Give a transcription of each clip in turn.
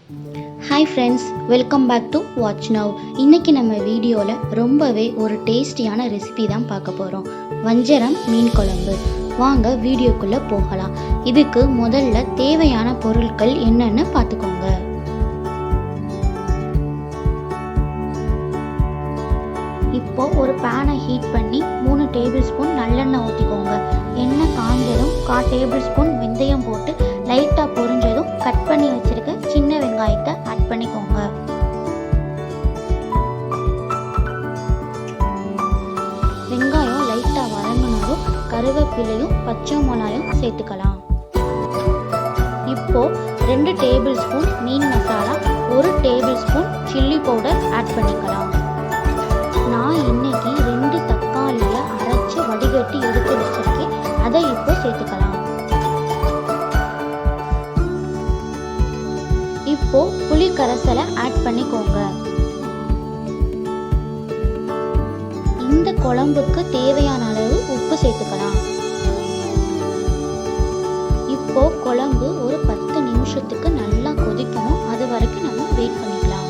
Hi friends, welcome back to watch now. இன்றைக்கி நம்ம வீடியோவில் ரொம்பவே ஒரு டேஸ்டியான ரெசிபி தான் பார்க்க போகிறோம். வஞ்சரம் மீன் குழம்பு. வாங்க வீடியோக்குள்ளே போகலாம். இதுக்கு முதல்ல தேவையான பொருட்கள் என்னென்னு பார்த்துக்கோங்க. இப்போ ஒரு பேனை ஹீட் பண்ணி 3 டேபிள் ஸ்பூன் நல்லெண்ணெய் ஊற்றிக்கோங்க. எண்ணெய் காஞ்சதும் 1/4 டேபிள் ஸ்பூன் வெந்தயம் போட்டு லைட்டாக பொரிஞ்சதும் கட் பண்ணி வச்சுருக்க சின்ன வெங்காயத்தை ஆட் பண்ணிக்கோங்க. வெங்காயம் லைட்டாக வதங்கினதும் கருவேப்பிலையும் பச்சை மிளகாயும் சேர்த்துக்கலாம். இப்போ 2 டேபிள் ஸ்பூன் மீன் masala, 1 tablespoon chilli powder add பண்ணிக்கலாம். நான் இன்னைக்கு 2 தக்காளியை அரைச்சி வடிகட்டி எடுத்து வச்சிருக்கேன். அதை இப்போ சேர்த்துக்கலாம். இப்போ புளி கரைசலை ஆட் பண்ணிக்கோங்க. இந்த குழம்புக்கு தேவையான அளவு உப்பு சேர்த்துக்கலாம். இப்போ குழம்பு ஒரு 10 நிமிஷத்துக்கு நல்லா கொதிக்கணும். அது வரைக்கும் நம்ம வெயிட் பண்ணிக்கலாம்.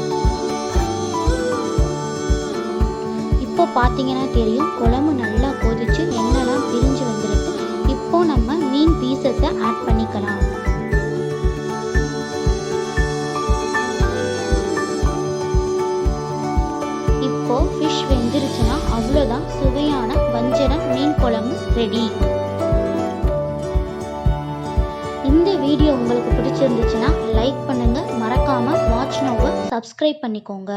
இப்போ பார்த்தீங்கன்னா தெரியும், குழம்பு நல்லா கொதிச்சு எண்ணெய்லாம் பிரிஞ்சு வந்திருக்கு. இப்போ நம்ம மீன் பீசஸை ஆட் பண்ணிக்கலாம். இப்போ ஃபிஷ் வெந்துருச்சுன்னா அவ்வளோதான், சுவையான வஞ்சரம் மீன் குழம்பு ரெடி. இந்த வீடியோ உங்களுக்கு பிடிச்சிருந்துச்சுன்னா லைக் பண்ணுங்க, மறக்காம வாட்ச் நவ்வை சப்ஸ்கிரைப் பண்ணிக்கோங்க.